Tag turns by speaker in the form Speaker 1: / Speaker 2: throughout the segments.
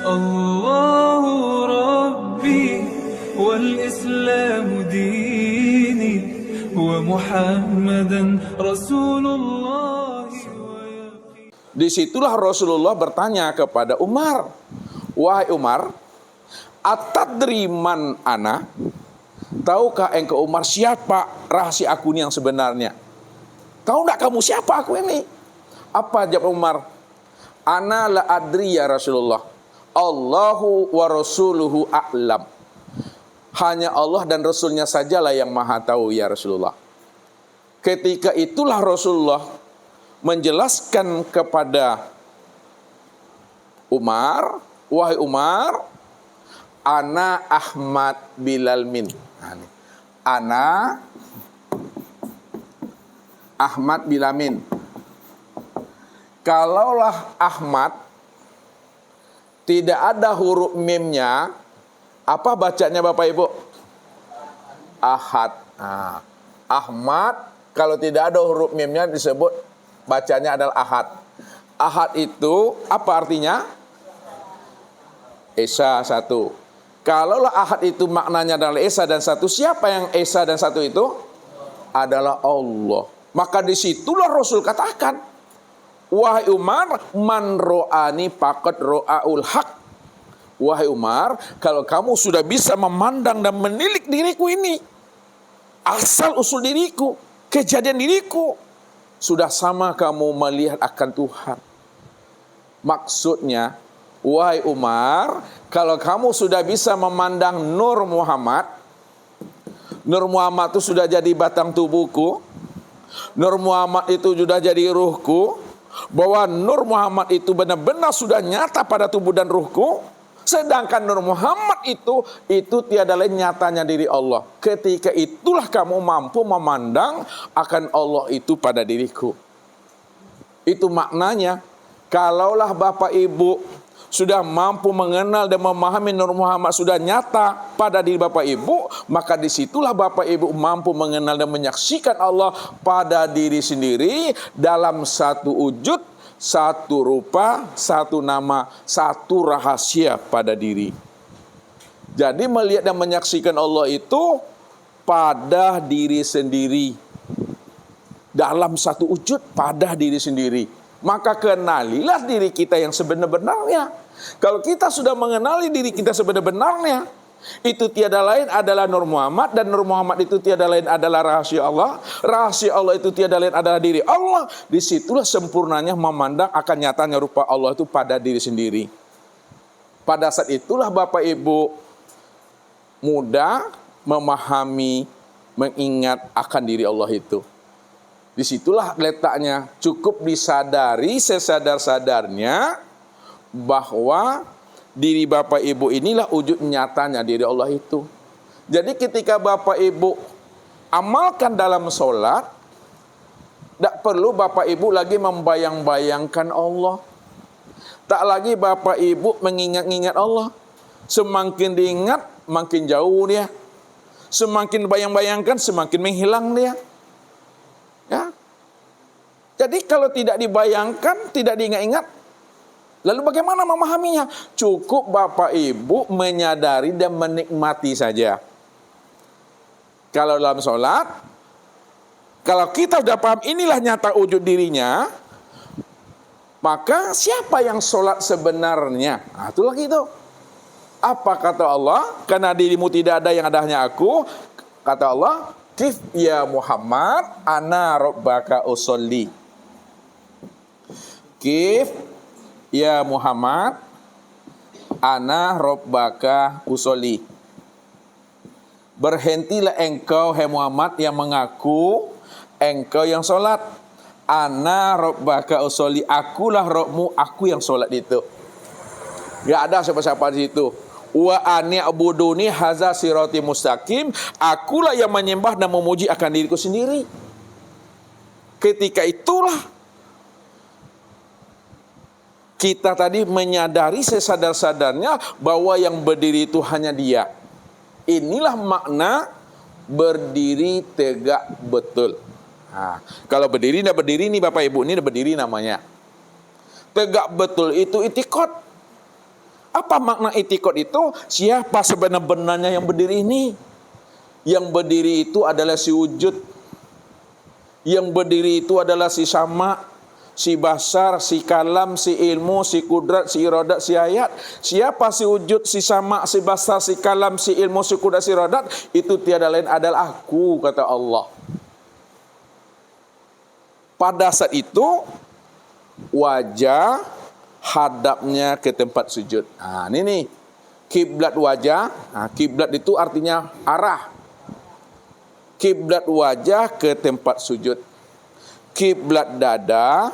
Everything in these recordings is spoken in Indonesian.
Speaker 1: الله ربي والإسلام ديني ومحمدا رسول الله.
Speaker 2: Disitulah Rasulullah bertanya kepada Umar, wahai Umar, atadri man ana? Tahukah engkau Umar siapa rahasia aku ini yang sebenarnya? Tahu enggak kamu siapa aku ini? Apa jawab Umar? Ana la adri ya Rasulullah. Allahu wa rasuluhu a'lam. Hanya Allah dan Rasulnya sajalah yang maha tahu ya Rasulullah. Ketika itulah Rasulullah menjelaskan kepada Umar, wahai Umar, ana Ahmad Bilal min. Ana Ahmad Bilamin. Kalaulah Ahmad tidak ada huruf mimnya, apa bacanya Bapak Ibu? Ahad. Ahmad kalau tidak ada huruf mimnya disebut bacanya adalah ahad. Ahad itu apa artinya? Esa satu. Kalaulah ahad itu maknanya adalah esa dan satu, siapa yang esa dan satu itu? Adalah Allah. Maka disitulah Rasul katakan, wahai Umar, man ro'ani faqad ro'aul haq. Wahai Umar, kalau kamu sudah bisa memandang dan menilik diriku ini, asal usul diriku, kejadian diriku, sudah sama kamu melihat akan Tuhan. Maksudnya, wahai Umar, kalau kamu sudah bisa memandang Nur Muhammad itu sudah jadi batang tubuhku, Nur Muhammad itu sudah jadi ruhku, bahwa Nur Muhammad itu benar-benar sudah nyata pada tubuh dan ruhku, sedangkan Nur Muhammad itu tiada lain nyatanya diri Allah. Ketika itulah kamu mampu memandang akan Allah itu pada diriku. Itu maknanya, kalaulah Bapak Ibu sudah mampu mengenal dan memahami Nur Muhammad sudah nyata pada diri Bapak Ibu, maka disitulah Bapak Ibu mampu mengenal dan menyaksikan Allah pada diri sendiri dalam satu wujud, satu rupa, satu nama, satu rahasia pada diri. Jadi melihat dan menyaksikan Allah itu pada diri sendiri, dalam satu wujud pada diri sendiri. Maka kenalilah diri kita yang sebenar-benarnya. Kalau kita sudah mengenali diri kita sebenar-benarnya, itu tiada lain adalah Nur Muhammad, dan Nur Muhammad itu tiada lain adalah rahasia Allah. Rahasia Allah itu tiada lain adalah diri Allah. Disitulah sempurnanya memandang akan nyatanya rupa Allah itu pada diri sendiri. Pada saat itulah Bapak Ibu mudah memahami, mengingat akan diri Allah itu. Disitulah letaknya, cukup disadari sesadar-sadarnya bahwa diri Bapak Ibu inilah wujud nyatanya diri Allah itu. Jadi ketika Bapak Ibu amalkan dalam sholat, tidak perlu Bapak Ibu lagi membayang-bayangkan Allah. Tak lagi Bapak Ibu mengingat-ingat Allah. Semakin diingat, makin jauh dia. Semakin bayang-bayangkan, semakin menghilang dia. Ya. Jadi kalau tidak dibayangkan, tidak diingat-ingat, lalu bagaimana memahaminya? Cukup Bapak Ibu menyadari dan menikmati saja. Kalau dalam sholat, kalau kita sudah paham inilah nyata wujud dirinya, maka siapa yang sholat sebenarnya? Nah, itulah gitu. Apa kata Allah? Karena dirimu tidak ada yang ada hanya aku. Kata Allah, kif ya Muhammad, ana rabbaka usolli. Kif ya Muhammad, ana rabbaka usolli. Berhentilah engkau, hai Muhammad, yang mengaku engkau yang sholat. Ana rabbaka usolli, akulah Rabbmu, aku yang sholat itu. Gak ada siapa-siapa di situ. Wa ani abuduni haza sirati mustaqim, akulah yang menyembah dan memuji akan diriku sendiri. Ketika itulah kita tadi menyadari sesadar-sadarnya bahwa yang berdiri itu hanya Dia. Inilah makna berdiri tegak betul. Nah, kalau berdiri tidak berdiri nih Bapak Ibu, ini berdiri namanya. Tegak betul itu itikad. Apa makna itikad itu? Siapa sebenar-benarnya yang berdiri ini? Yang berdiri itu adalah si wujud. Yang berdiri itu adalah si sama, si basar, si kalam, si ilmu, si kudrat, si iradat, si ayat. Siapa si wujud, si sama, si basar, si kalam, si ilmu, si kudrat, si iradat? Itu tiada lain adalah aku, kata Allah. Pada saat itu wajah hadapnya ke tempat sujud. Nah, ini nih kiblat wajah. Nah, kiblat itu artinya arah. Kiblat wajah ke tempat sujud. Kiblat dada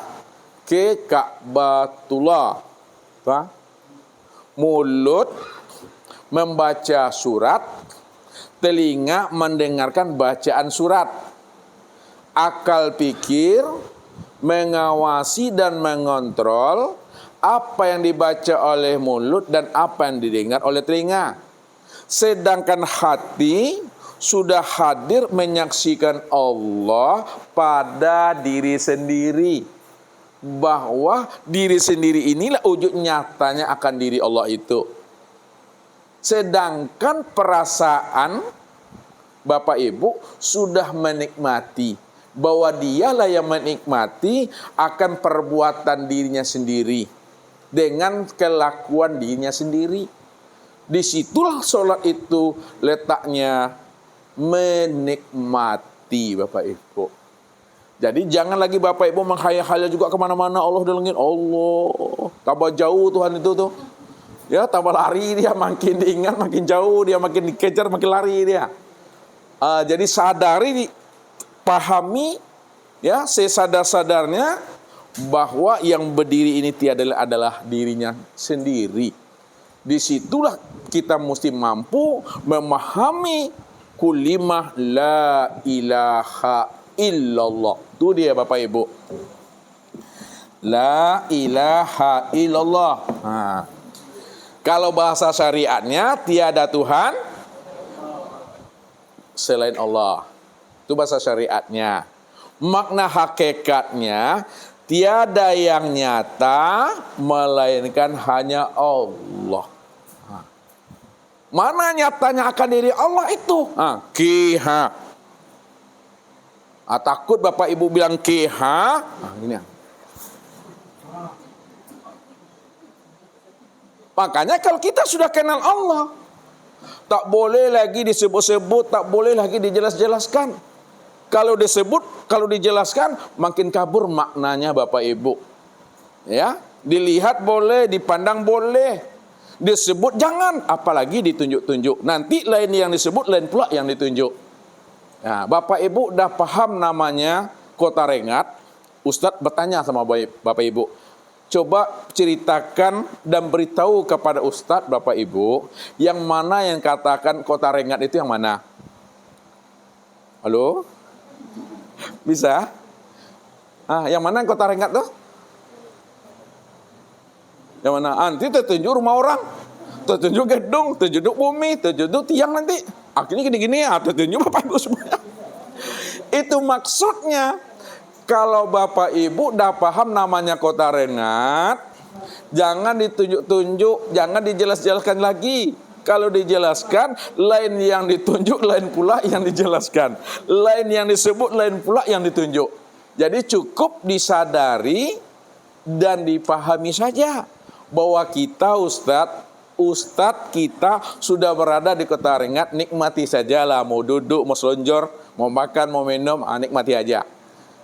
Speaker 2: ke Ka'batullah. Mulut membaca surat, telinga mendengarkan bacaan surat. Akal pikir mengawasi dan mengontrol apa yang dibaca oleh mulut dan apa yang didengar oleh telinga. Sedangkan hati sudah hadir menyaksikan Allah pada diri sendiri. Bahwa diri sendiri inilah wujud nyatanya akan diri Allah itu. Sedangkan perasaan Bapak Ibu sudah menikmati bahwa dialah yang menikmati akan perbuatan dirinya sendiri dengan kelakuan dirinya sendiri. Disitulah sholat itu letaknya menikmati, Bapak Ibu. Jadi jangan lagi Bapak Ibu menghayal-hayal juga kemana-mana Allah di langit. Allah, tambah jauh Tuhan itu tuh. Ya, tambah lari dia, makin diingat makin jauh dia, makin dikejar makin lari dia. Jadi sadari, pahami, ya, sesadar-sadarnya bahwa yang berdiri ini tiada adalah dirinya sendiri. Disitulah kita mesti mampu memahami kulimah la ilaha illallah. Itu dia Bapak Ibu. La ilaha illallah. Nah, kalau bahasa syariatnya tiada Tuhan selain Allah. Itu bahasa syariatnya. Makna hakikatnya tiada yang nyata melainkan hanya Allah. Mana nyatanya akan diri Allah itu? Kiha. Takut Bapak Ibu bilang kiha. Ini. Makanya kalau kita sudah kenal Allah, tak boleh lagi disebut-sebut, tak boleh lagi dijelas-jelaskan. Kalau disebut, kalau dijelaskan, makin kabur maknanya Bapak Ibu. Ya, dilihat boleh, dipandang boleh, disebut jangan, apalagi ditunjuk-tunjuk. Nanti lain yang disebut, lain pula yang ditunjuk. Nah, Bapak Ibu udah paham namanya Kota Rengat. Ustadz bertanya sama Bapak Ibu, coba ceritakan dan beritahu kepada Ustadz Bapak Ibu, yang mana yang katakan Kota Rengat itu yang mana? Halo? Bisa? Yang mana Kota Rengat tuh? Yang mana? Nanti tertunjuk rumah orang, tertunjuk gedung, tertunjuk bumi, tertunjuk tiang nanti. Akhirnya gini-gini ya, tertunjuk Bapak Ibu semuanya. Itu maksudnya, kalau Bapak Ibu udah paham namanya Kota Rengat, jangan ditunjuk-tunjuk, jangan dijelas-jelaskan lagi. Kalau dijelaskan, lain yang ditunjuk, lain pula yang dijelaskan. Lain yang disebut, lain pula yang ditunjuk. Jadi cukup disadari dan dipahami saja bahwa kita Ustadz kita sudah berada di Kota Rengat, nikmati sajalah. Mau duduk, mau selonjor, mau makan, mau minum, nikmati aja.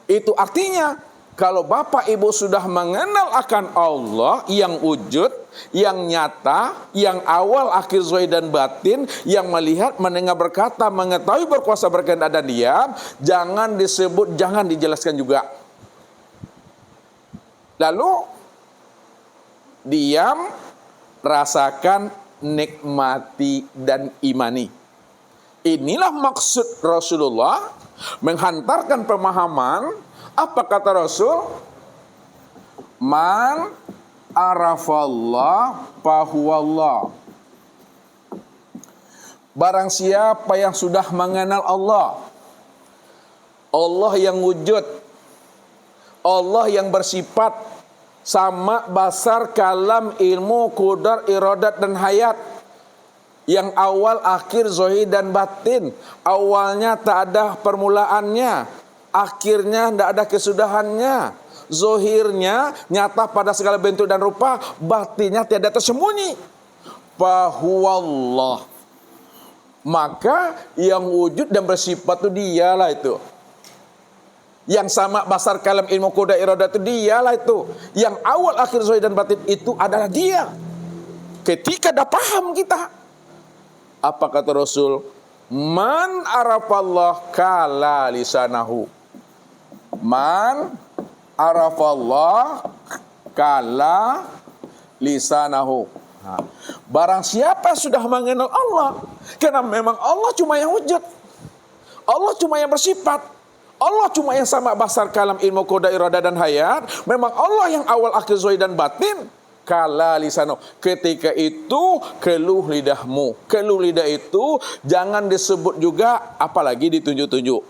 Speaker 2: Itu artinya kalau Bapak Ibu sudah mengenal akan Allah yang wujud, yang nyata, yang awal, akhir, zahir dan batin, yang melihat, mendengar, berkata, mengetahui, berkuasa, berkehendak dan diam, jangan disebut, jangan dijelaskan juga. Lalu diam, rasakan, nikmati dan imani. Inilah maksud Rasulullah menghantarkan pemahaman. Apa kata Rasul? Man arafallah fahuwallah. Barang siapa yang sudah mengenal Allah, Allah yang wujud, Allah yang bersifat, sama basar, kalam, ilmu, qudar, iradat dan hayat. Yang awal, akhir, zahir dan batin. Awalnya tak ada permulaannya, akhirnya tidak ada kesudahannya. Zahirnya nyata pada segala bentuk dan rupa, batinnya tiada tersembunyi. Fahuwallah. Maka yang wujud dan bersifat itu dialah itu. Yang sama basar, kalam, ilmu, qudar, iradat itu dialah itu. Yang awal, akhir, zahir dan batin itu adalah dia. Ketika dah paham kita, apa kata Rasul? Man arafallah kala lisanahu. Man arafallah kala lisanahu. Barang siapa sudah mengenal Allah, karena memang Allah cuma yang wujud, Allah cuma yang bersifat, Allah cuma yang sama basar, kalam, ilmu, qudar, iradah dan hayat. Memang Allah yang awal, akhir, zahir dan batin. Kala lisano, ketika itu keluh lidahmu. Keluh lidah itu jangan disebut juga, apalagi ditunjuk-tunjuk.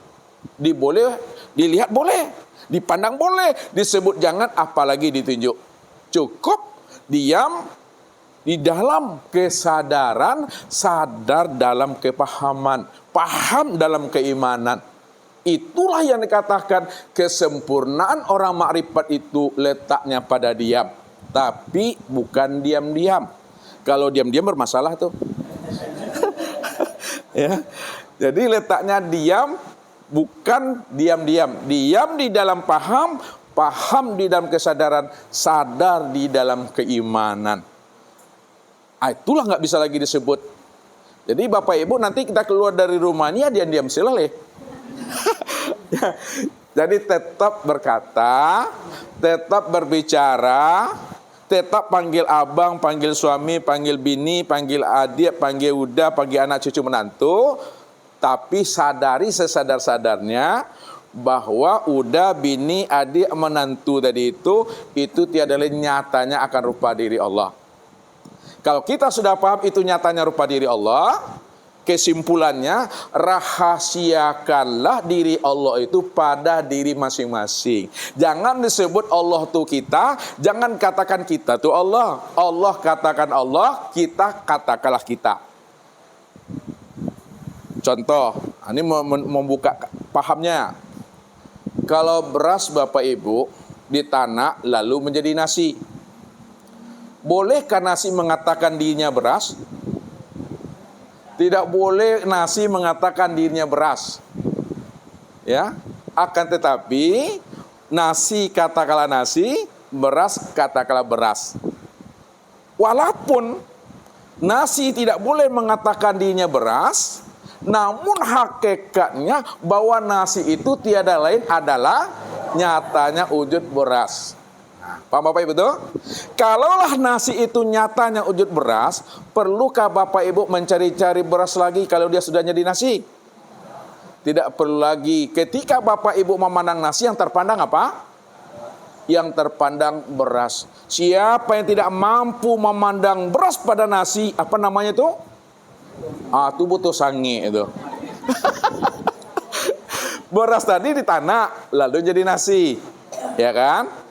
Speaker 2: Boleh dilihat, boleh dipandang, boleh disebut, jangan apalagi ditunjuk. Cukup diam di dalam kesadaran, sadar dalam kepahaman, paham dalam keimanan. Itulah yang dikatakan kesempurnaan orang makrifat itu letaknya pada diam. Tapi bukan diam-diam. Kalau diam-diam bermasalah tuh. Ya. Jadi letaknya diam, bukan diam-diam. Diam di dalam paham, paham di dalam kesadaran, sadar di dalam keimanan. Itulah nggak bisa lagi disebut. Jadi Bapak Ibu nanti kita keluar dari rumah ini ya diam-diam silale. Jadi tetap berkata, tetap berbicara, tetap panggil abang, panggil suami, panggil bini, panggil adik, panggil udah, panggil anak cucu menantu. Tapi sadari sesadar-sadarnya bahwa udah, bini, adik, menantu tadi itu tiada lain nyatanya akan rupa diri Allah. Kalau kita sudah paham itu nyatanya rupa diri Allah, kesimpulannya rahasiakanlah diri Allah itu pada diri masing-masing. Jangan disebut Allah tuh kita, jangan katakan kita tuh Allah. Allah katakan Allah, kita katakanlah kita. Contoh, ini membuka pahamnya. Kalau beras Bapak Ibu ditanak lalu menjadi nasi, bolehkah nasi mengatakan dirinya beras? Tidak boleh nasi mengatakan dirinya beras. Ya, akan tetapi nasi katakanlah nasi, beras katakanlah beras. Walaupun nasi tidak boleh mengatakan dirinya beras, namun hakikatnya bahwa nasi itu tiada lain adalah nyatanya wujud beras. Paham Bapak Ibu tuh? Kalaulah nasi itu nyatanya wujud beras, perlukah Bapak Ibu mencari-cari beras lagi kalau dia sudah jadi nasi? Tidak perlu lagi. Ketika Bapak Ibu memandang nasi, yang terpandang apa? Yang terpandang beras. Siapa yang tidak mampu memandang beras pada nasi, apa namanya itu? Itu butuh sangi itu. Beras tadi ditanak, lalu jadi nasi. Ya kan?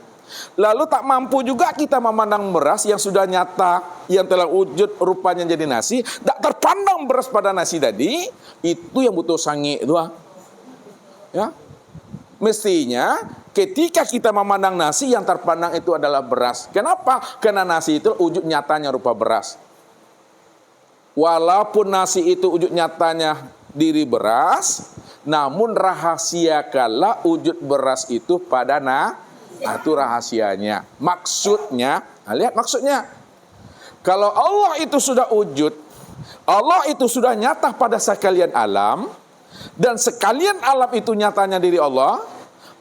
Speaker 2: Lalu tak mampu juga kita memandang beras yang sudah nyata, yang telah wujud rupanya jadi nasi, tak terpandang beras pada nasi tadi, itu yang butuh sangi itu. Ya. Mestinya ketika kita memandang nasi, yang terpandang itu adalah beras. Kenapa? Karena nasi itu wujud nyatanya rupa beras. Walaupun nasi itu wujud nyatanya diri beras, namun rahasiakanlah wujud beras itu pada itu rahasianya. Maksudnya, lihat maksudnya. Kalau Allah itu sudah wujud, Allah itu sudah nyata pada sekalian alam, dan sekalian alam itu nyatanya diri Allah,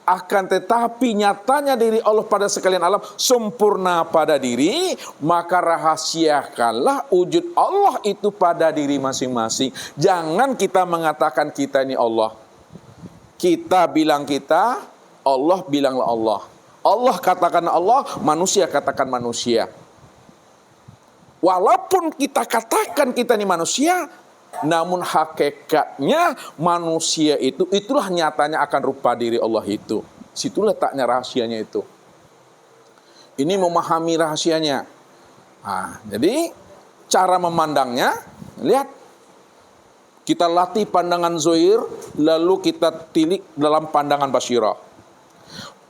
Speaker 2: akan tetapi nyatanya diri Allah pada sekalian alam sempurna pada diri, maka rahasiakanlah wujud Allah itu pada diri masing-masing. Jangan kita mengatakan kita ini Allah. Kita bilang kita, Allah bilanglah Allah. Allah katakan Allah, manusia katakan manusia. Walaupun kita katakan kita ini manusia, namun hakikatnya manusia itulah nyatanya akan rupa diri Allah itu. Situ letaknya rahasianya itu. Ini memahami rahasianya. Jadi cara memandangnya, lihat. Kita latih pandangan zohir, lalu kita tilik dalam pandangan basyirah.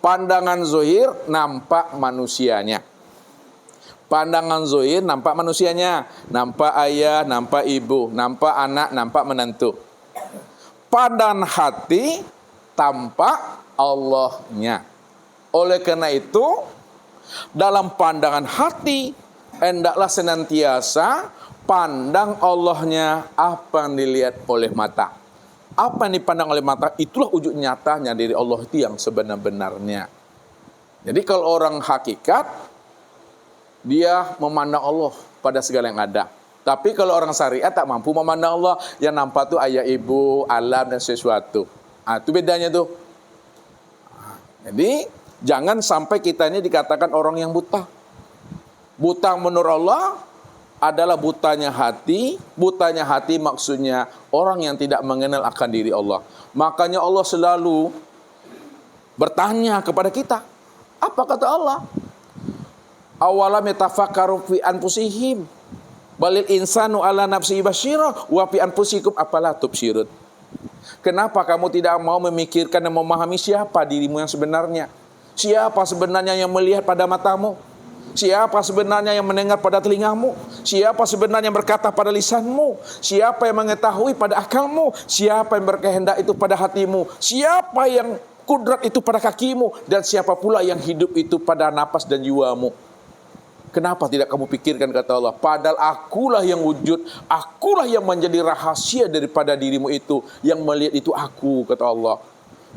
Speaker 2: Pandangan zohir nampak manusianya. Pandangan zohir nampak manusianya. Nampak ayah, nampak ibu, nampak anak, nampak menantu. Pandangan hati tampak Allahnya. Oleh karena itu, dalam pandangan hati, hendaklah senantiasa pandang Allahnya apa yang dilihat oleh mata. Apa yang dipandang oleh mata, itulah wujud nyatanya dari Allah itu yang sebenar-benarnya. Jadi kalau orang hakikat, dia memandang Allah pada segala yang ada. Tapi kalau orang syariat tak mampu memandang Allah, yang nampak tuh ayah ibu, alam dan sesuatu. Itu bedanya tuh. Jadi jangan sampai kita ini dikatakan orang yang buta. Buta menurut Allah adalah butanya hati. Butanya hati maksudnya orang yang tidak mengenal akan diri Allah. Makanya Allah selalu bertanya kepada kita. Apa kata Allah? Awalam yatafakkaru fi anfusihim balil insanu ala nafsihi basyirah wa fi anfusikum afala tubsirun. Kenapa kamu tidak mau memikirkan dan memahami siapa dirimu yang sebenarnya? Siapa sebenarnya yang melihat pada matamu? Siapa sebenarnya yang mendengar pada telingamu? Siapa sebenarnya yang berkata pada lisanmu? Siapa yang mengetahui pada akalmu? Siapa yang berkehendak itu pada hatimu? Siapa yang kudrat itu pada kakimu? Dan siapa pula yang hidup itu pada napas dan jiwamu? Kenapa tidak kamu pikirkan, kata Allah? Padahal akulah yang wujud, akulah yang menjadi rahasia daripada dirimu itu. Yang melihat itu aku, kata Allah.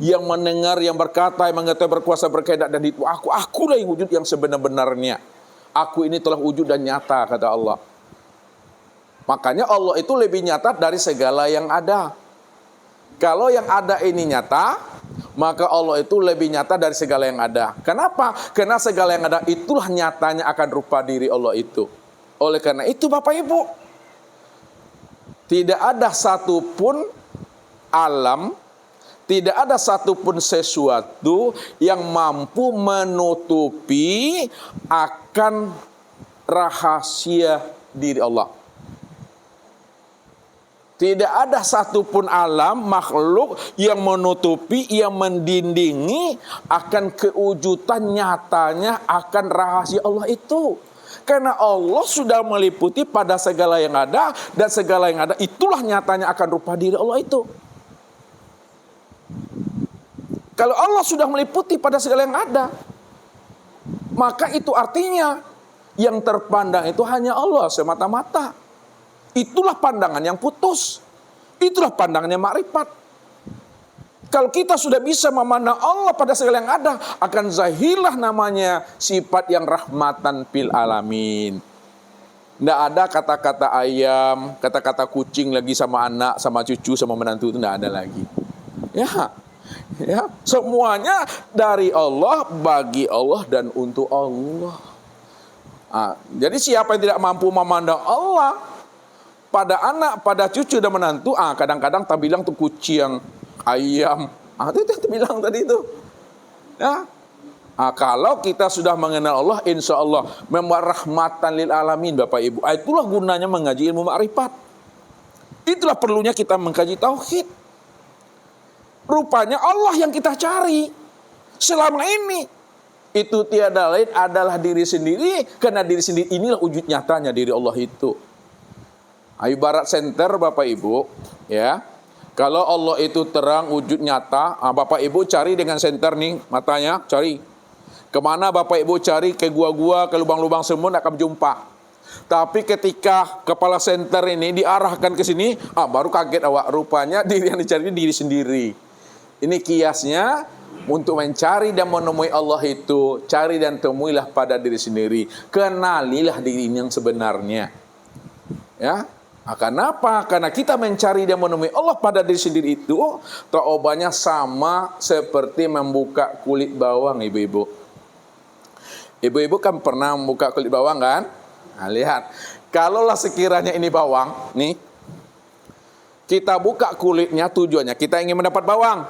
Speaker 2: Yang mendengar, yang berkata, yang mengetahui, berkuasa, berkehendak, dan itu aku. Akulah yang wujud yang sebenar-benarnya. Aku ini telah wujud dan nyata, kata Allah. Makanya Allah itu lebih nyata dari segala yang ada. Kalau yang ada ini nyata, maka Allah itu lebih nyata dari segala yang ada. Kenapa? Karena segala yang ada itulah nyatanya akan rupa diri Allah itu. Oleh karena itu Bapak Ibu, tidak ada satupun alam, tidak ada satupun sesuatu yang mampu menutupi akan rahasia diri Allah. Tidak ada satupun alam, makhluk yang menutupi, yang mendindingi akan kewujudan nyatanya akan rahasia Allah itu. Karena Allah sudah meliputi pada segala yang ada, dan segala yang ada itulah nyatanya akan rupa diri Allah itu. Kalau Allah sudah meliputi pada segala yang ada, maka itu artinya yang terpandang itu hanya Allah semata-mata. Itulah pandangan yang putus. Itulah pandangan yang makrifat. Kalau kita sudah bisa memandang Allah pada segala yang ada, akan zahirlah namanya sifat yang rahmatan fil alamin. Tidak ada kata-kata ayam, kata-kata kucing lagi sama anak, sama cucu, sama menantu, itu tidak ada lagi. Ya, semuanya dari Allah, bagi Allah, dan untuk Allah. Jadi siapa yang tidak mampu memandang Allah pada anak, pada cucu dan menantu, kadang-kadang tak bilang tuh kucing, ayam, itu bilang tadi itu. Ya. Kalau kita sudah mengenal Allah, insya Allah membuat rahmatan lil alamin, Bapak Ibu. Itulah gunanya mengaji ilmu ma'rifat. Itulah perlunya kita mengkaji tauhid. Rupanya Allah yang kita cari selama ini itu tiada lain adalah diri sendiri, karena diri sendiri inilah wujud nyatanya diri Allah itu. Ibarat senter Bapak Ibu, ya. Kalau Allah itu terang wujud nyata, Bapak Ibu cari dengan senter nih matanya, cari. Kemana Bapak Ibu cari, ke gua-gua, ke lubang-lubang semut akan jumpa. Tapi ketika kepala senter ini diarahkan ke sini, baru kaget awak, rupanya diri yang dicari diri sendiri. Ini kiasnya untuk mencari dan menemui Allah itu, cari dan temuilah pada diri sendiri. Kenalilah diri yang sebenarnya. Ya. Kenapa? Karena kita mencari dan menemui Allah pada diri sendiri itu, jawabannya sama seperti membuka kulit bawang, ibu-ibu. Ibu-ibu kan pernah membuka kulit bawang kan? Lihat, kalaulah sekiranya ini bawang, nih, kita buka kulitnya tujuannya kita ingin mendapat bawang.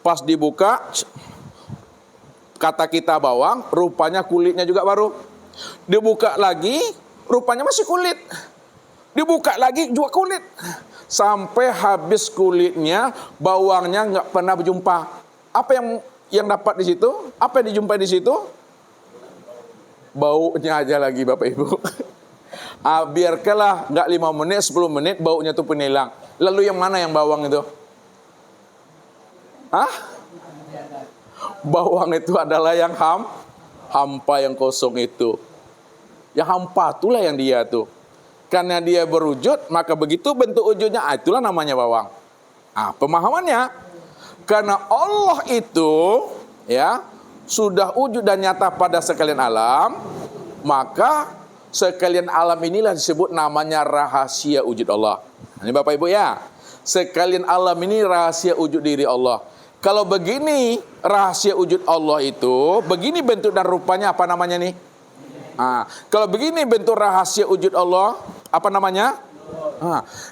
Speaker 2: Pas dibuka, Kata kita bawang, rupanya kulitnya juga baru. Dibuka lagi, rupanya masih kulit. Dibuka lagi juga kulit. Sampai habis kulitnya, bawangnya nggak pernah berjumpa. Apa yang dapat di situ? Apa yang dijumpai di situ? Baunya aja lagi Bapak Ibu. Biarkanlah nggak 5 menit, 10 menit baunya itu pun hilang. Lalu yang mana yang bawang itu? Bawang itu adalah yang hampa yang kosong itu. Yang hampa itulah yang dia tuh. Karena dia berwujud, maka begitu bentuk wujudnya, itulah namanya bawang. Pemahamannya, karena Allah itu ya sudah wujud dan nyata pada sekalian alam, maka sekalian alam inilah disebut namanya rahasia wujud Allah. Ini Bapak Ibu ya, sekalian alam ini rahasia wujud diri Allah. Kalau begini rahasia wujud Allah itu, begini bentuk dan rupanya apa namanya nih? Kalau begini bentuk rahasia wujud Allah, apa namanya?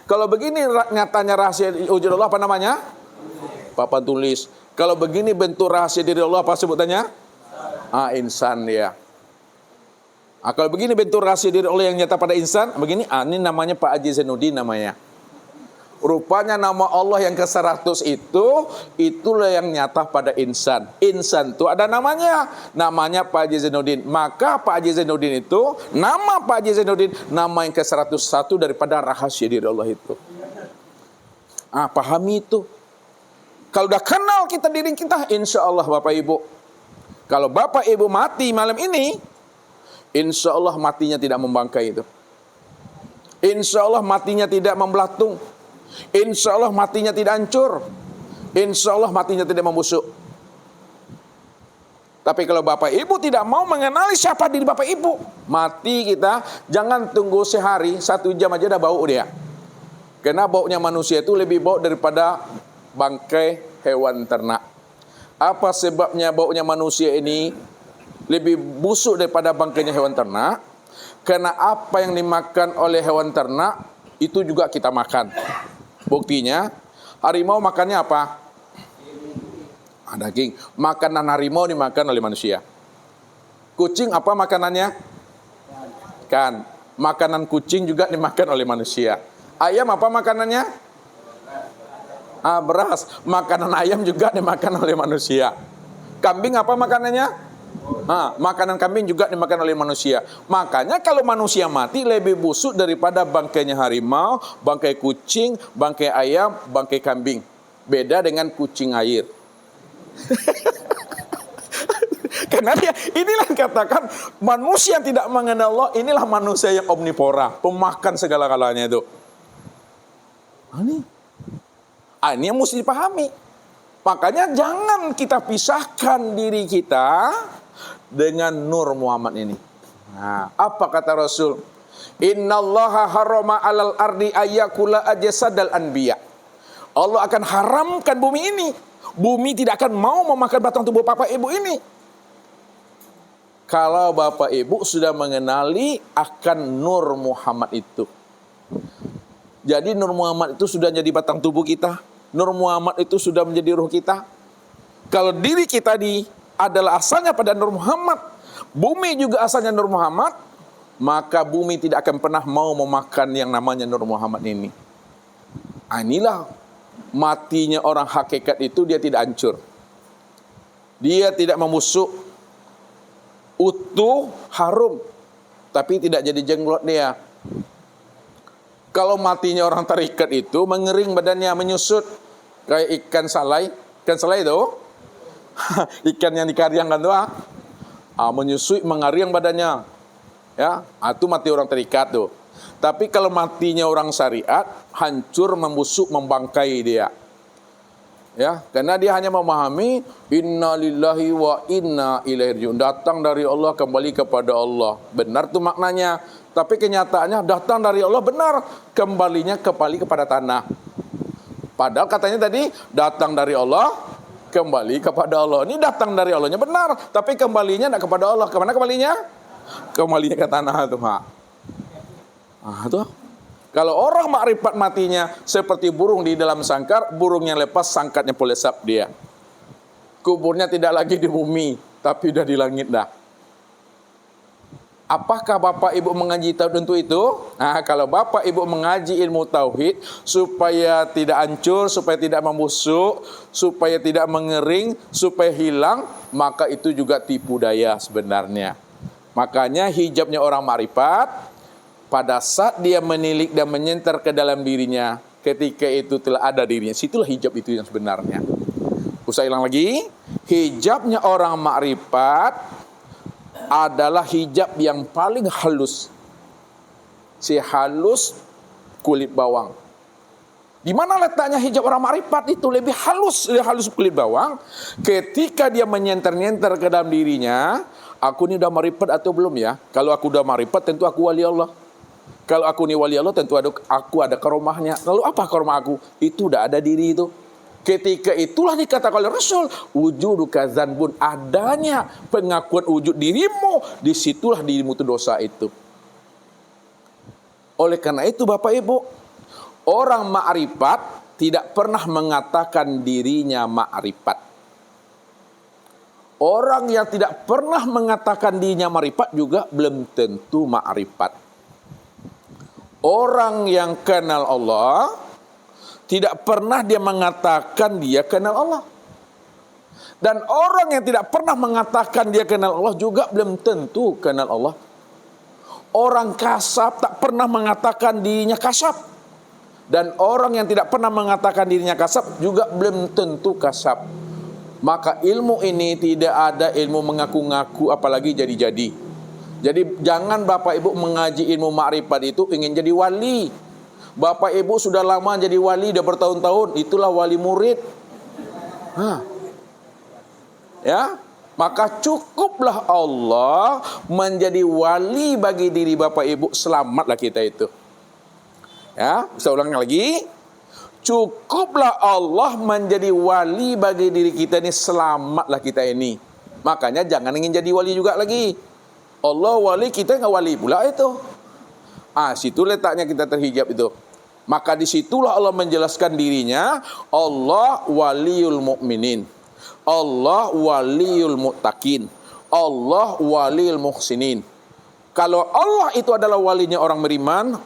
Speaker 2: Kalau begini nyatanya rahasia wujud Allah, apa namanya? Papan tulis. Kalau begini bentuk rahasia diri Allah, apa sebutannya? Insan ya. Kalau begini bentuk rahasia diri Allah yang nyata pada insan, begini, ini namanya Pak Haji Zainuddin namanya. Rupanya nama Allah yang ke-100 itulah yang nyata pada insan. Insan itu ada namanya Pak Haji Zainuddin. Maka Pak Haji Zainuddin itu, nama Pak Haji Zainuddin, nama yang ke-101 daripada rahasia diri Allah itu. Pahami itu. Kalau udah kenal kita diri kita, insya Allah Bapak Ibu. Kalau Bapak Ibu mati malam ini, insya Allah matinya tidak membangkai itu. Insya Allah matinya tidak membelatung. Insya Allah matinya tidak hancur. Insya Allah matinya tidak membusuk. Tapi kalau Bapak Ibu tidak mau mengenali siapa diri Bapak Ibu, mati kita, jangan tunggu sehari, 1 jam aja udah bau dia. Karena baunya manusia itu lebih bau daripada bangkai hewan ternak. Apa sebabnya baunya manusia ini lebih busuk daripada bangkainya hewan ternak? Karena apa yang dimakan oleh hewan ternak itu juga kita makan. Buktinya, harimau makannya apa? Daging. Makanan harimau dimakan oleh manusia. Kucing apa makanannya? Ikan. Makanan kucing juga dimakan oleh manusia. Ayam apa makanannya? Beras. Makanan ayam juga dimakan oleh manusia. Kambing apa makanannya? Makanan kambing juga dimakan oleh manusia. Makanya kalau manusia mati lebih busuk daripada bangkainya harimau, bangkai kucing, bangkai ayam, bangkai kambing. Beda dengan kucing air. Karena inilah yang katakan manusia yang tidak mengenal Allah, inilah manusia yang omnivora, pemakan segala-galanya itu. Ini yang mesti dipahami. Makanya jangan kita pisahkan diri kita dengan Nur Muhammad ini. Apa kata Rasul? Innallaha harrama 'alal ardi ayyakula ajsadal anbiya. Allah akan haramkan bumi ini. Bumi tidak akan mau memakan batang tubuh Bapak Ibu ini. Kalau Bapak Ibu sudah mengenali akan Nur Muhammad itu. Jadi Nur Muhammad itu sudah jadi batang tubuh kita. Nur Muhammad itu sudah menjadi ruh kita. Kalau diri kita adalah asalnya pada Nur Muhammad, bumi juga asalnya Nur Muhammad, maka bumi tidak akan pernah mau memakan yang namanya Nur Muhammad ini. Inilah matinya orang hakikat itu, dia tidak hancur. Dia tidak membusuk, utuh, harum, tapi tidak jadi jenglot dia. Kalau matinya orang tarikat itu mengering badannya, menyusut kayak ikan salai. Ikan salai itu ikan yang dikariangkan tuh menyusut, mengariang badannya. Ya, itu mati orang tarikat tuh. Tapi kalau matinya orang syariat, hancur, membusuk, membangkai dia. Ya, karena dia hanya memahami inna lillahi wa inna ilaihi raji'un. Datang dari Allah, kembali kepada Allah. Benar tuh maknanya. Tapi kenyataannya datang dari Allah benar, kembalinya kembali kepada tanah. Padahal katanya tadi datang dari Allah, kembali kepada Allah. Ini datang dari Allahnya benar, tapi kembalinya tidak kepada Allah. Kemana kembalinya? Kembalinya ke tanah itu, tuh. Kalau orang makrifat matinya seperti burung di dalam sangkar, burungnya lepas, sangkatnya pun lesap dia. Kuburnya tidak lagi di bumi, tapi udah di langit dah. Apakah Bapak Ibu mengaji tauhid untuk itu? Nah, kalau Bapak Ibu mengaji ilmu tauhid supaya tidak hancur, supaya tidak membusuk, supaya tidak mengering, supaya hilang, maka itu juga tipu daya sebenarnya. Makanya hijabnya orang makrifat, pada saat dia menilik dan menyentar ke dalam dirinya, ketika itu telah ada dirinya, situlah hijab itu yang sebenarnya. Usai ulang lagi, hijabnya orang makrifat adalah hijab yang paling halus, sehalus kulit bawang. Di mana letaknya hijab orang makrifat itu lebih halus kulit bawang. Ketika dia menyenter-nyenter ke dalam dirinya, aku ini udah makrifat atau belum ya? Kalau aku udah makrifat, tentu aku wali Allah. Kalau aku ini wali Allah, tentu aku ada karomahnya. Lalu apa karomah aku? Itu udah ada diri itu. Ketika itulah dikatakan oleh Rasul, wujuduka dzanbun, adanya pengakuan wujud dirimu, disitulah dirimu itu dosa itu. Oleh karena itu Bapak Ibu, orang makrifat tidak pernah mengatakan dirinya makrifat. Orang yang tidak pernah mengatakan dirinya makrifat juga belum tentu makrifat. Orang yang kenal Allah tidak pernah dia mengatakan dia kenal Allah. Dan orang yang tidak pernah mengatakan dia kenal Allah juga belum tentu kenal Allah. Orang kasab tak pernah mengatakan dirinya kasab. Dan orang yang tidak pernah mengatakan dirinya kasab juga belum tentu kasab. Maka ilmu ini tidak ada ilmu mengaku-ngaku apalagi jadi-jadi. Jadi jangan Bapak Ibu mengaji ilmu makrifat itu ingin jadi wali. Bapak Ibu sudah lama jadi wali, udah bertahun-tahun, itulah wali murid. Ya, maka cukuplah Allah menjadi wali bagi diri Bapak Ibu, selamatlah kita itu. Ya, saya ulang lagi. Cukuplah Allah menjadi wali bagi diri kita ini, selamatlah kita ini. Makanya jangan ingin jadi wali juga lagi. Allah wali, kita nggak wali pula itu. Situ letaknya kita terhijab itu. Maka disitulah Allah menjelaskan dirinya, Allah waliyul mu'minin, Allah waliyul muttaqin, Allah waliyul muhsinin. Kalau Allah itu adalah walinya orang beriman,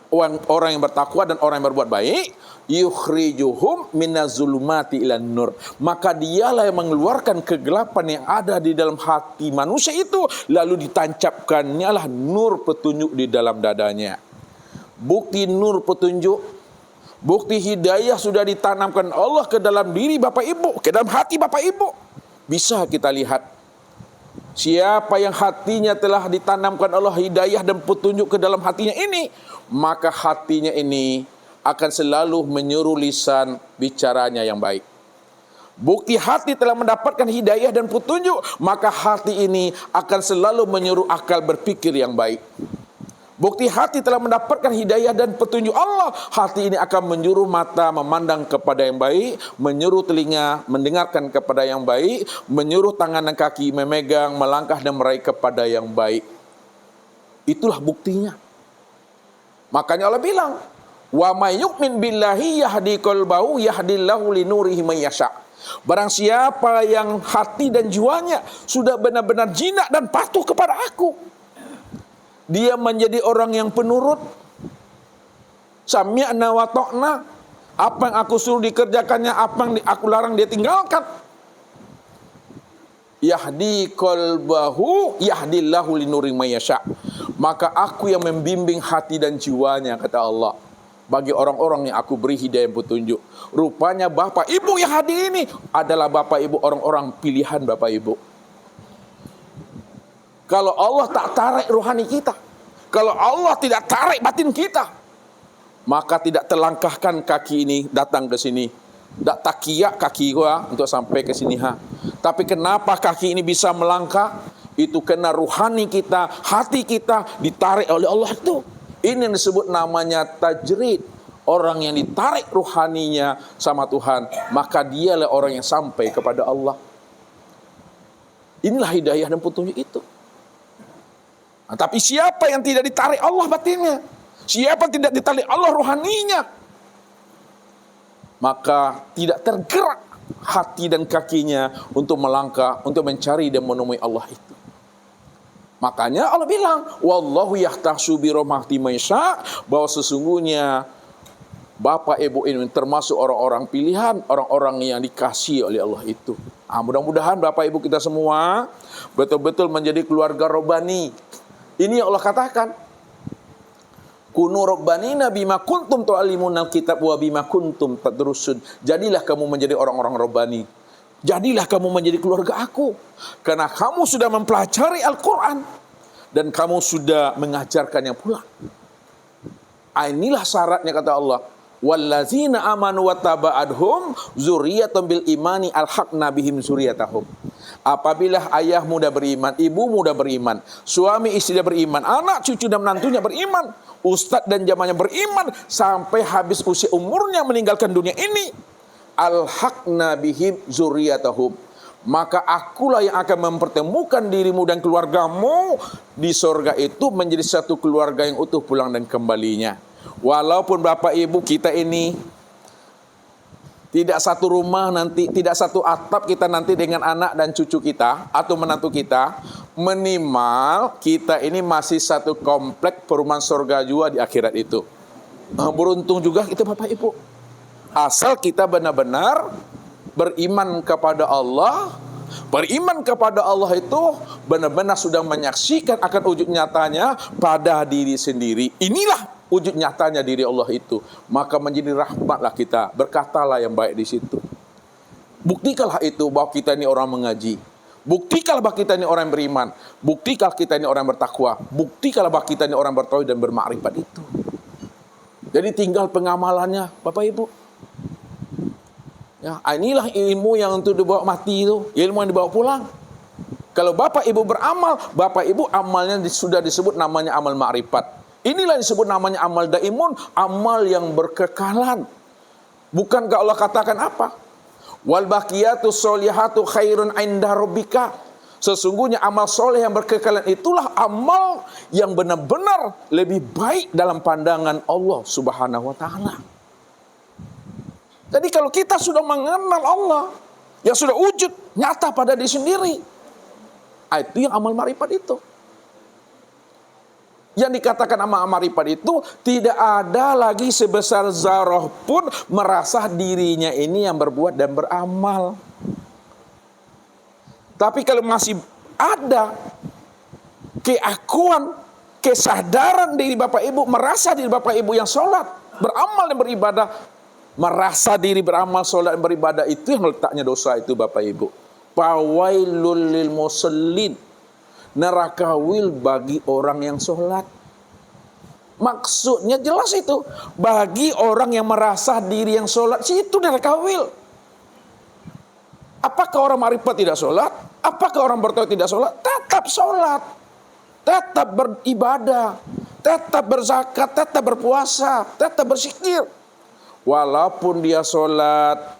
Speaker 2: orang yang bertakwa dan orang yang berbuat baik, yukhrijuhum minaz-zulumati ilan nur, maka dialah yang mengeluarkan kegelapan yang ada di dalam hati manusia itu, lalu ditancapkannya lah nur petunjuk di dalam dadanya. Bukti nur petunjuk, bukti hidayah sudah ditanamkan Allah ke dalam diri Bapak Ibu, ke dalam hati Bapak Ibu. Bisa kita lihat siapa yang hatinya telah ditanamkan Allah hidayah dan petunjuk ke dalam hatinya ini, maka hatinya ini akan selalu menyuruh lisan bicaranya yang baik. Bukti hati telah mendapatkan hidayah dan petunjuk, maka hati ini akan selalu menyuruh akal berpikir yang baik. Bukti hati telah mendapatkan hidayah dan petunjuk Allah, hati ini akan menyuruh mata memandang kepada yang baik, menyuruh telinga mendengarkan kepada yang baik, menyuruh tangan dan kaki memegang, melangkah dan meraih kepada yang baik. Itulah buktinya. Makanya Allah bilang, wa may yu'min billahi yahdi qalbahu yahdillahu linurihi may yasha. Barang siapa yang hati dan jiwanya sudah benar-benar jinak dan patuh kepada aku, dia menjadi orang yang penurut, sami'na wa ta'na, apa yang aku suruh dikerjakannya, apa yang aku larang dia tinggalkan. Yahdi qalbahu yahdillahu linuri may yasha, maka aku yang membimbing hati dan jiwanya, kata Allah, bagi orang-orang yang aku beri hidayah petunjuk. Rupanya Bapak Ibu yang hadir ini adalah Bapak Ibu orang-orang pilihan Bapak Ibu. Kalau Allah tak tarik rohani kita, kalau Allah tidak tarik batin kita, maka tidak terlangkahkan kaki ini datang ke sini. Tak takiyak kaki gua untuk sampai ke sini. Tapi kenapa kaki ini bisa melangkah? Itu karena rohani kita, hati kita ditarik oleh Allah itu. Ini yang disebut namanya tajrid. Orang yang ditarik rohaninya sama Tuhan, maka dialah orang yang sampai kepada Allah. Inilah hidayah dan petunjuk itu. Nah, tapi siapa yang tidak ditarik Allah batinnya, siapa yang tidak ditarik Allah rohaninya, maka tidak tergerak hati dan kakinya untuk melangkah, untuk mencari dan menemui Allah itu. Makanya Allah bilang, wallahu yahtassu bi rahmati man yasha, bahwa sesungguhnya Bapak Ibu ini termasuk orang-orang pilihan, orang-orang yang dikasihi oleh Allah itu. Mudah-mudahan Bapak Ibu kita semua betul-betul menjadi keluarga robbani. Ini yang Allah katakan, kunu robbanina bima kuntum tu'allimunal kitab wa bima kuntum tadrusun. Jadilah kamu menjadi orang-orang robbani. Jadilah kamu menjadi keluarga aku, karena kamu sudah mempelajari Al-Quran dan kamu sudah mengajarkannya pula. Inilah syaratnya kata Allah, wallazina amanu wattaba'adhum zurriyyatan bil imani alhaqna bihim zurriyyatahum. Apabila ayah muda beriman, ibu muda beriman, suami istri dia beriman, anak cucu dan menantunya beriman, ustadz dan jamaahnya beriman, sampai habis usia umurnya meninggalkan dunia ini, alhaqna bihim zurriyyatahum, maka akulah yang akan mempertemukan dirimu dan keluargamu di sorga itu menjadi satu keluarga yang utuh pulang dan kembalinya. Walaupun Bapak Ibu kita ini tidak satu rumah nanti, tidak satu atap kita nanti dengan anak dan cucu kita atau menantu kita, minimal kita ini masih satu komplek perumahan surga juga di akhirat itu. Beruntung juga kita Bapak Ibu. Asal kita benar-benar beriman kepada Allah. Beriman kepada Allah itu benar-benar sudah menyaksikan akan wujud nyatanya pada diri sendiri. Inilah wujud nyatanya diri Allah itu. Maka menjadi rahmatlah kita. Berkatalah yang baik di situ. Buktikanlah itu bahwa kita ini orang mengaji. Buktikanlah bahwa kita ini orang yang beriman. Buktikanlah kita ini orang yang bertakwa. Buktikanlah bahwa kita ini orang bertauhid dan bermakrifat itu. Jadi tinggal pengamalannya Bapak Ibu. Ya, inilah ilmu yang untuk dibawa mati itu, ilmu yang dibawa pulang. Kalau Bapak Ibu beramal, Bapak Ibu amalnya sudah disebut namanya amal ma'rifat. Inilah yang disebut namanya amal daimun, amal yang berkekalan. Bukankah Allah katakan apa? Wal baqiyatu sholihatu khairun 'inda rabbika. Sesungguhnya amal soleh yang berkekalan itulah amal yang benar-benar lebih baik dalam pandangan Allah Subhanahu wa taala. Jadi kalau kita sudah mengenal Allah, yang sudah wujud nyata pada diri sendiri, itu yang amal ma'rifat itu. Yang dikatakan amal ma'rifat itu tidak ada lagi sebesar zarah pun merasa dirinya ini yang berbuat dan beramal. Tapi kalau masih ada keakuan, kesadaran diri Bapak Ibu, merasa diri Bapak Ibu yang sholat, beramal dan beribadah, merasa diri beramal, sholat dan beribadah, itu yang letaknya dosa itu Bapak Ibu. Fawailul lil musallin, neraka wil bagi orang yang sholat. Maksudnya jelas itu, bagi orang yang merasa diri yang sholat, situ neraka wil. Apakah orang ma'rifat tidak sholat? Apakah orang bertauhid tidak sholat? Tetap sholat, tetap beribadah, tetap berzakat, tetap berpuasa, tetap berzikir. Walaupun dia sholat,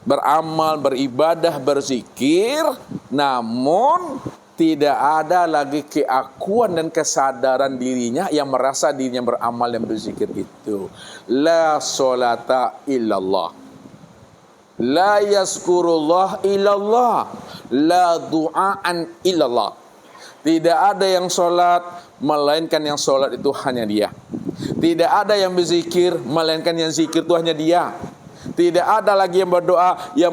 Speaker 2: beramal, beribadah, berzikir, namun tidak ada lagi keakuan dan kesadaran dirinya yang merasa dirinya beramal dan berzikir itu. La sholata illallah, la yazkurullah illallah, la du'aan illallah. Tidak ada yang sholat, melainkan yang sholat itu hanya dia. Tidak ada yang berzikir, melainkan yang zikir itu hanya dia. Tidak ada lagi yang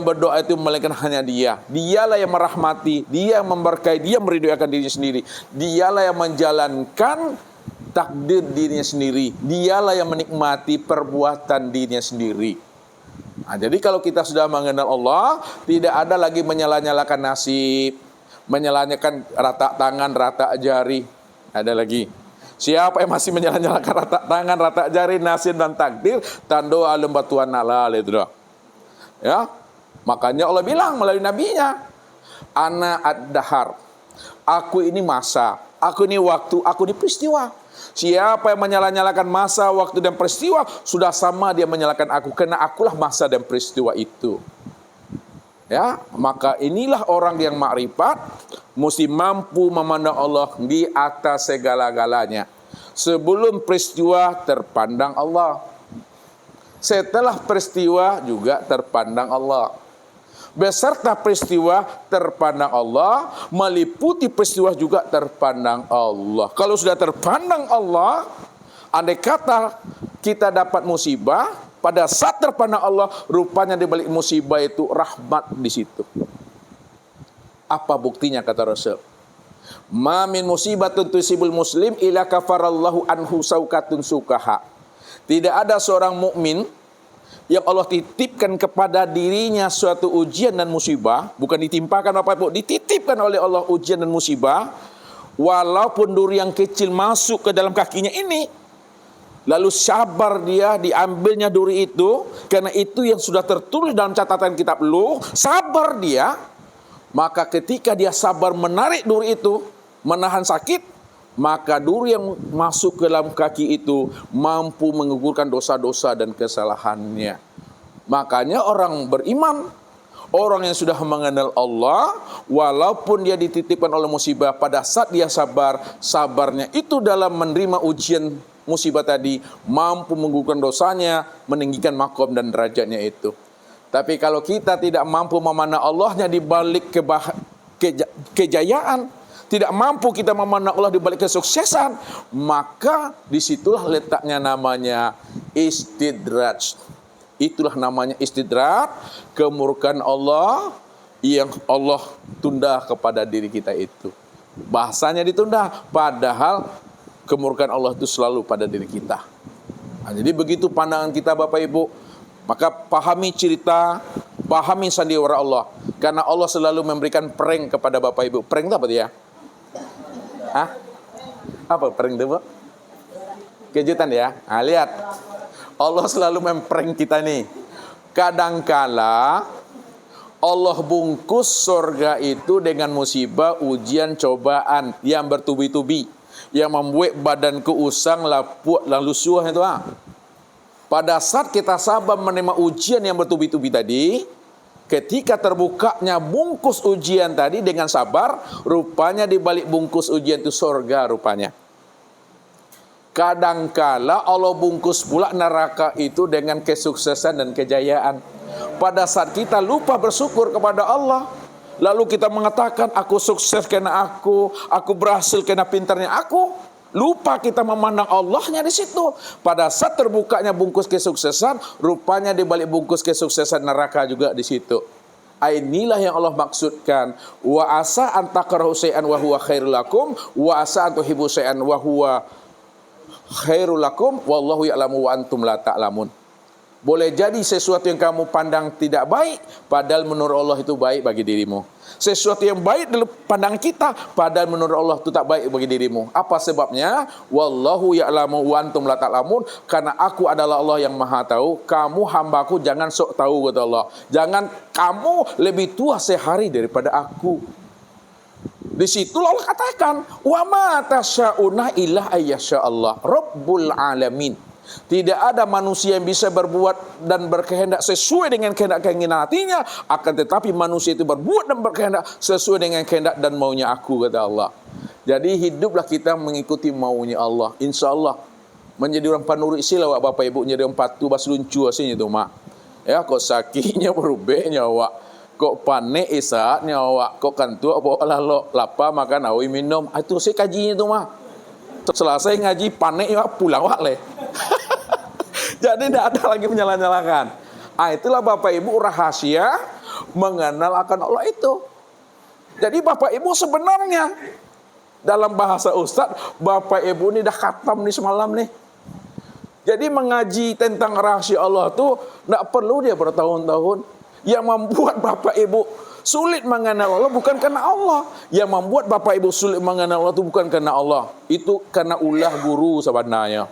Speaker 2: berdoa itu melainkan hanya dia. Dialah yang merahmati, dia yang memberkahi, dia meridhoikan dirinya sendiri. Dialah yang menjalankan takdir dirinya sendiri. Dialah yang menikmati perbuatan dirinya sendiri. Nah, jadi kalau kita sudah mengenal Allah, tidak ada lagi menyala-nyalakan nasib, menyala-nyalakan rata tangan, rata jari. Ada lagi. Siapa yang masih menyala-nyalakan rata tangan, rata jari, nasib dan takdir, tando alam batuan nalal itu dah. Ya. Makanya Allah bilang melalui nabinya, ana ad-dahar. Aku ini masa, aku ini waktu, aku ini peristiwa. Siapa yang menyala-nyalakan masa, waktu dan peristiwa, sudah sama dia menyalakan aku, karena akulah masa dan peristiwa itu. Ya, maka inilah orang yang makrifat mesti mampu memandang Allah di atas segala-galanya. Sebelum peristiwa terpandang Allah, setelah peristiwa juga terpandang Allah. beserta peristiwa terpandang Allah, meliputi peristiwa juga terpandang Allah. Kalau sudah terpandang Allah, andai kata kita dapat musibah, pada saat terpandang Allah, rupanya di balik musibah itu rahmat di situ. Apa buktinya kata Rasul? Ma min musibatun tusibul muslim ila kafarallahu anhu saukatun sukaha. Tidak ada seorang mukmin yang Allah titipkan kepada dirinya suatu ujian dan musibah, bukan ditimpakan apa-apa, dititipkan oleh Allah ujian dan musibah, walaupun duri yang kecil masuk ke dalam kakinya ini, lalu sabar dia diambilnya duri itu, karena itu yang sudah tertulis dalam catatan kitab Luh, sabar dia, maka ketika dia sabar menarik duri itu, menahan sakit, maka duri yang masuk ke dalam kaki itu mampu menggugurkan dosa-dosa dan kesalahannya. Makanya orang beriman, orang yang sudah mengenal Allah, walaupun dia dititipkan oleh musibah, pada saat dia sabar, sabarnya itu dalam menerima ujian musibah tadi, mampu menggugurkan dosanya, meninggikan makom dan derajatnya itu. Tapi kalau kita tidak mampu memandang Allahnya di balik kejayaan, tidak mampu kita memandang Allah di balik kesuksesan, maka disitulah letaknya namanya istidraj. Itulah namanya istidraj, kemurkaan Allah yang Allah tunda kepada diri kita itu. Bahasanya ditunda, padahal kemurkaan Allah itu selalu pada diri kita. Nah, jadi begitu pandangan kita Bapak Ibu, maka pahami cerita, pahami sandiwara Allah. Karena Allah selalu memberikan prank kepada Bapak Ibu. Prank itu apa dia? Hah? Apa prank itu, Bu? Kejutan ya? Nah, lihat. Allah selalu memprank kita nih. Kadangkala Allah bungkus surga itu dengan musibah, ujian, cobaan yang bertubi-tubi, yang membuat badanku usang, lapuk, lalu suah itu. Pada saat kita sabar menerima ujian yang bertubi-tubi tadi, ketika terbukanya bungkus ujian tadi dengan sabar, rupanya di balik bungkus ujian itu surga rupanya. Kadangkala Allah bungkus pula neraka itu dengan kesuksesan dan kejayaan. Pada saat kita lupa bersyukur kepada Allah, lalu kita mengatakan aku sukses karena aku berhasil karena pintarnya aku, lupa kita memandang Allahnya di situ. Pada saat terbukanya bungkus kesuksesan, rupanya di balik bungkus kesuksesan neraka juga di situ. Inilah yang Allah maksudkan, wa asa an takrahu syai'an wa huwa khairul lakum wa asa an tuhibbu syai'an wa huwa khairul lakum wallahu ya'lamu wa antum la ta'lamun. Boleh jadi sesuatu yang kamu pandang tidak baik, padahal menurut Allah itu baik bagi dirimu. Sesuatu yang baik dalam pandangan kita, padahal menurut Allah itu tak baik bagi dirimu. Apa sebabnya? Wallahu ya'lamu wa antum la ta'lamun. Karena aku adalah Allah yang maha tahu, kamu hambaku jangan sok tahu, kata Allah. Jangan kamu lebih tua sehari daripada aku. Di situ Allah katakan, wa ma tasya'una illa ayyasha Allah Rabbul alamin. Tidak ada manusia yang bisa berbuat dan berkehendak sesuai dengan kehendak keinginan hatinya, akan tetapi manusia itu berbuat dan berkehendak sesuai dengan kehendak dan maunya aku, kata Allah. Jadi hiduplah kita mengikuti maunya Allah. Insya Allah menjadi orang panurut sila Bapak Ibu, menjadi orang patuh bas luncu asinnya itu mak. Ya kok sakitnya berubahnya awak, kok panik isaatnya awak, kok kantu apa lalu lapar makan awi minum. Itu saya kajinya itu mah. Selesai ngaji panik ya pulang wak le. Jadi tidak ada lagi menyalah-nyalahkan. Itulah Bapak Ibu rahasia mengenal akan Allah itu. Jadi Bapak Ibu sebenarnya dalam bahasa Ustadz, Bapak Ibu ini dah khatam nih semalam nih. Jadi mengaji tentang rahasia Allah itu tidak perlu dia bertahun-tahun. Yang membuat Bapak Ibu sulit mengenal Allah bukan karena Allah. Yang membuat Bapak Ibu sulit mengenal Allah itu bukan karena Allah. Itu karena ulah guru sebenarnya.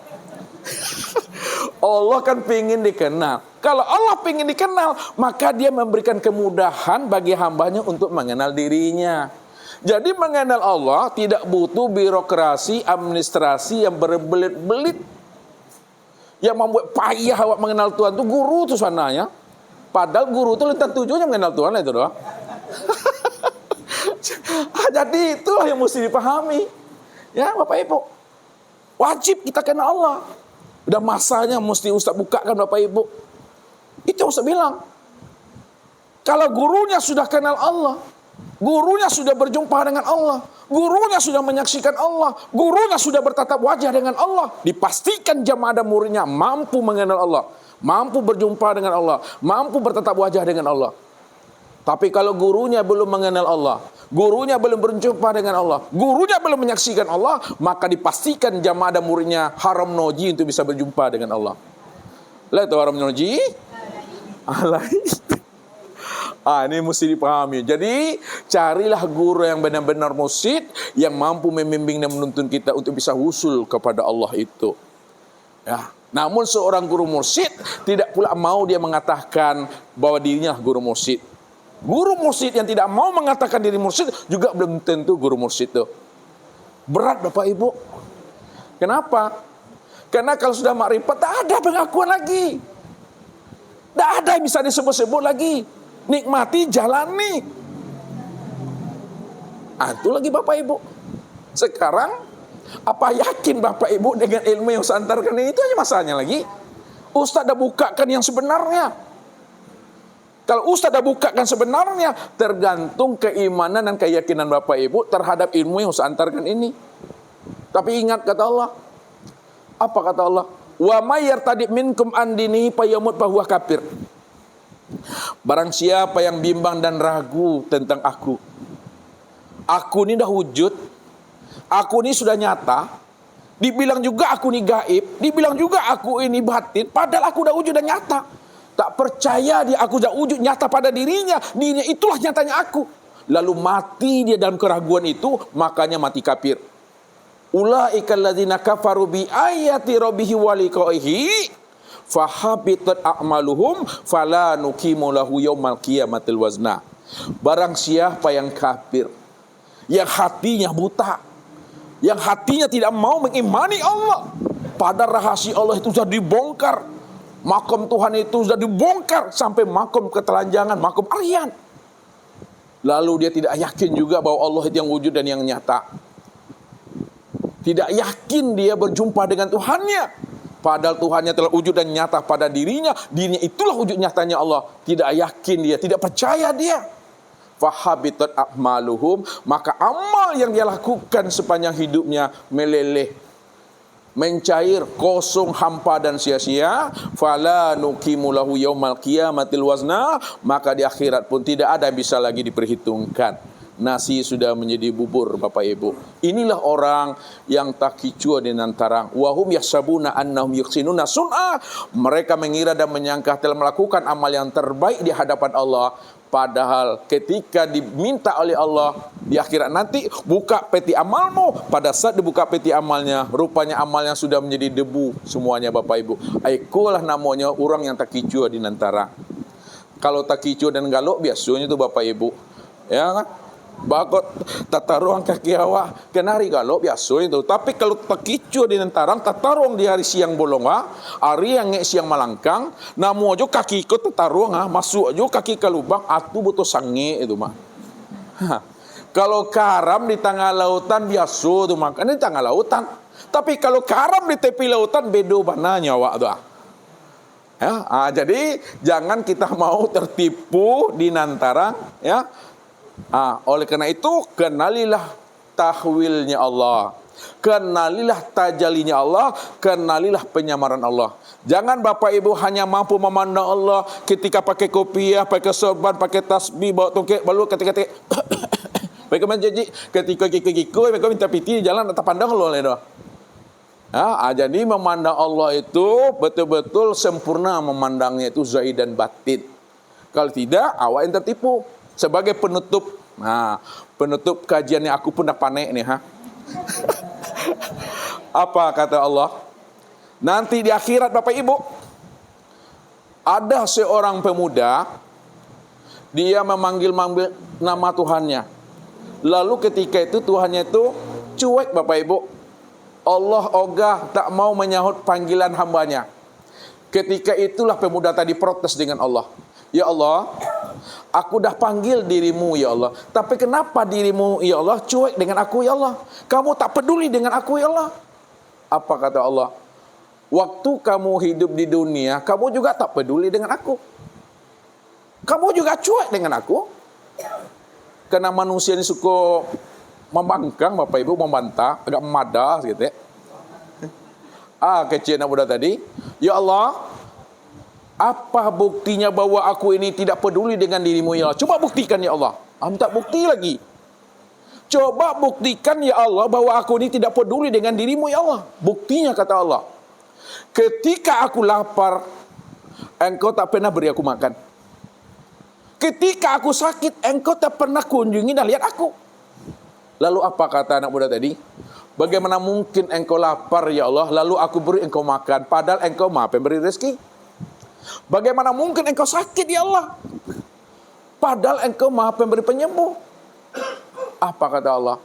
Speaker 2: Allah kan ingin dikenal. Kalau Allah ingin dikenal, maka dia memberikan kemudahan bagi hambanya untuk mengenal dirinya. Jadi mengenal Allah tidak butuh birokrasi, administrasi yang berbelit-belit. Yang membuat payah awak mengenal Tuhan itu guru itu sananya. Padahal guru itu lintas tujuannya mengenal Tuhan itu doang. Jadi itulah yang mesti dipahami. Ya Bapak Ibu, wajib kita kenal Allah. Udah masanya mesti Ustaz bukakan Bapak Ibu. Itu Ustaz bilang. Kalau gurunya sudah kenal Allah, gurunya sudah berjumpa dengan Allah, gurunya sudah menyaksikan Allah, gurunya sudah bertatap wajah dengan Allah, dipastikan jamaah dan muridnya mampu mengenal Allah, mampu berjumpa dengan Allah, mampu bertatap wajah dengan Allah. Tapi kalau gurunya belum mengenal Allah, gurunya belum berjumpa dengan Allah, gurunya belum menyaksikan Allah, maka dipastikan jamaah dan muridnya haram noji untuk bisa berjumpa dengan Allah. Lihat itu haram noji. Ini mesti dipahami. Jadi carilah guru yang benar-benar mursyid, yang mampu membimbing dan menuntun kita untuk bisa usul kepada Allah itu. Ya. Namun seorang guru mursyid tidak pula mau dia mengatakan bahwa dirinya guru mursyid. Guru mursyid yang tidak mau mengatakan diri mursyid juga belum tentu guru mursyid itu. Berat Bapak Ibu. Kenapa? Karena kalau sudah makrifat tak ada pengakuan lagi. Tak ada yang bisa disebut-sebut lagi. Nikmati, jalani. Itu lagi Bapak Ibu. Sekarang apa yakin Bapak Ibu dengan ilmu yang saya antarkan ini? Itu aja masalahnya lagi. Ustaz dah bukakan yang sebenarnya. Kalau Ustaz dah bukakan sebenarnya, tergantung keimanan dan keyakinan Bapak Ibu terhadap ilmu yang Ustaz antarkan ini. Tapi ingat kata Allah. Apa kata Allah? Wa may yartadi minkum an dinihi fayamut fahuwa kafir. Barang siapa yang bimbang dan ragu tentang aku ini dah wujud, aku ini sudah nyata, dibilang juga aku ini gaib, dibilang juga aku ini batin, padahal aku dah wujud dan nyata. Tak percaya dia aku dah wujud nyata pada dirinya itulah nyatanya aku. Lalu mati dia dalam keraguan itu, makanya mati kafir. Ulaika alladzina kafaru bi ayati rabbihi wa liqaihi fahabitat a'maluhum fala nuqimu lahu yaumal qiyamatil wazna. Barang siapa yang kafir, yang hatinya buta, yang hatinya tidak mau mengimani Allah, pada rahasia Allah itu sudah dibongkar, makom Tuhan itu sudah dibongkar sampai makom ketelanjangan, makom aryan. Lalu dia tidak yakin juga bahwa Allah itu yang wujud dan yang nyata. Tidak yakin dia berjumpa dengan Tuhannya, padahal Tuhannya telah wujud dan nyata pada dirinya itulah wujud nyatanya Allah. Tidak yakin dia, tidak percaya dia. Fahabitat a'maluhum, maka amal yang dia lakukan sepanjang hidupnya meleleh, mencair, kosong, hampa dan sia-sia. Fala nuqimu lahu yaumal qiyamatil wazna, maka di akhirat pun tidak ada yang bisa lagi diperhitungkan. Nasi sudah menjadi bubur Bapak Ibu. Inilah orang yang takicua di antara wahum yahsabuna annahum yuhsinuna sun'a. Mereka mengira dan menyangka telah melakukan amal yang terbaik di hadapan Allah, padahal ketika diminta oleh Allah di akhirat nanti, buka peti amalmu, pada saat dibuka peti amalnya, rupanya amalnya sudah menjadi debu semuanya Bapak Ibu. Ikulah namanya orang yang takicua di antara. Kalau takicua dan galok biasanya itu Bapak Ibu, ya kan? Bakot tataruang kaki awak kenari kalau biasa itu. Tapi kalau takicu di nentarang tataruang di hari siang bolong hari yang siang malangkang, namu aja kaki ikut tataruang masuk aja kaki ke lubang atu butuh sange itu mah. Kalau karam di tengah lautan biasa itu makanya di tengah lautan. Tapi kalau karam di tepi lautan bedo mana nyawa tuh. Ya, jadi jangan kita mau tertipu di nantarang ya. Oleh karena itu kenalilah tahwilnya Allah, kenalilah tajalinya Allah, kenalilah penyamaran Allah. Jangan Bapak Ibu hanya mampu memandang Allah ketika pakai kopiah, pakai sorban, pakai tasbih, bawa tongkat, balu ketika pakai menjanji, ketika kikik-kikik, mereka minta piti jalan tak pandang Allah ledo. Jadi memandang Allah itu betul-betul sempurna, memandangnya itu zahir dan batin. Kalau tidak, awak yang tertipu. Sebagai penutup, penutup kajiannya aku pun dah panik nih Apa kata Allah? Nanti di akhirat Bapak Ibu, ada seorang pemuda, dia memanggil-manggil nama Tuhannya. Lalu ketika itu Tuhannya itu cuek Bapak Ibu. Allah ogah tak mau menyahut panggilan hambanya. Ketika itulah pemuda tadi protes dengan Allah. Ya Allah, aku dah panggil dirimu ya Allah, tapi kenapa dirimu ya Allah cuek dengan aku ya Allah? Kamu tak peduli dengan aku ya Allah. Apa kata Allah? Waktu kamu hidup di dunia, kamu juga tak peduli dengan aku. Kamu juga cuek dengan aku. Karena manusia ini suka membangkang, Bapak Ibu, membantah, agak memadah gitu ya. Kecil anak muda tadi, ya Allah, apa buktinya bahwa aku ini tidak peduli dengan dirimu ya Allah? Coba buktikan ya Allah. Minta bukti lagi. Coba buktikan ya Allah bahwa aku ini tidak peduli dengan dirimu ya Allah. Buktinya kata Allah, ketika aku lapar, engkau tak pernah beri aku makan. Ketika aku sakit, engkau tak pernah kunjungi dan lihat aku. Lalu apa kata anak muda tadi? Bagaimana mungkin engkau lapar ya Allah, lalu aku beri engkau makan, padahal engkau maha pemberi rezeki. Bagaimana mungkin engkau sakit ya Allah, padahal engkau maha pemberi penyembuh. Apa kata Allah?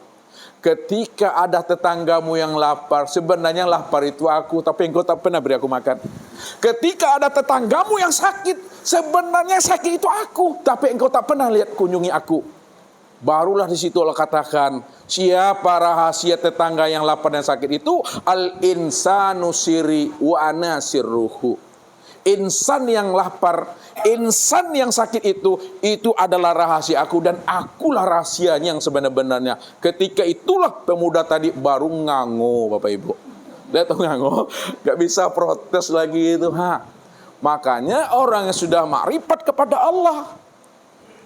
Speaker 2: Ketika ada tetanggamu yang lapar, sebenarnya lapar itu aku, tapi engkau tak pernah beri aku makan. Ketika ada tetanggamu yang sakit, sebenarnya sakit itu aku, tapi engkau tak pernah lihat kunjungi aku. Barulah di situ Allah katakan, siapa rahasia tetangga yang lapar dan sakit itu? Al-insanu siri wa ana sirruhu. Insan yang lapar, insan yang sakit itu adalah rahasia aku dan akulah rahasianya yang sebenarnya. Ketika itulah pemuda tadi baru ngango, Bapak Ibu. Dia tahu ngango, gak bisa protes lagi itu. Makanya orang yang sudah makrifat kepada Allah,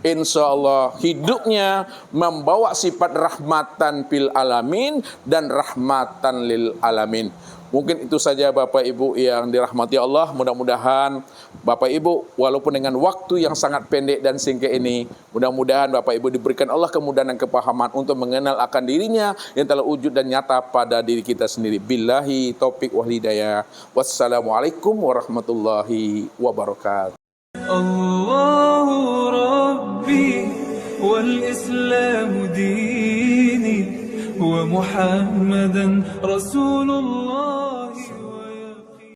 Speaker 2: insya Allah hidupnya membawa sifat rahmatan fil alamin dan rahmatan lil alamin. Mungkin itu saja Bapak Ibu yang dirahmati Allah. Mudah-mudahan Bapak Ibu walaupun dengan waktu yang sangat pendek dan singkat ini, mudah-mudahan Bapak Ibu diberikan Allah kemudahan dan kepahaman untuk mengenal akan dirinya yang telah wujud dan nyata pada diri kita sendiri. Billahi taufiq wal hidayah. Wassalamualaikum warahmatullahi wabarakatuh.
Speaker 1: Allahu Rabbi wal Islamu dini wa Muhammadan Rasulullah.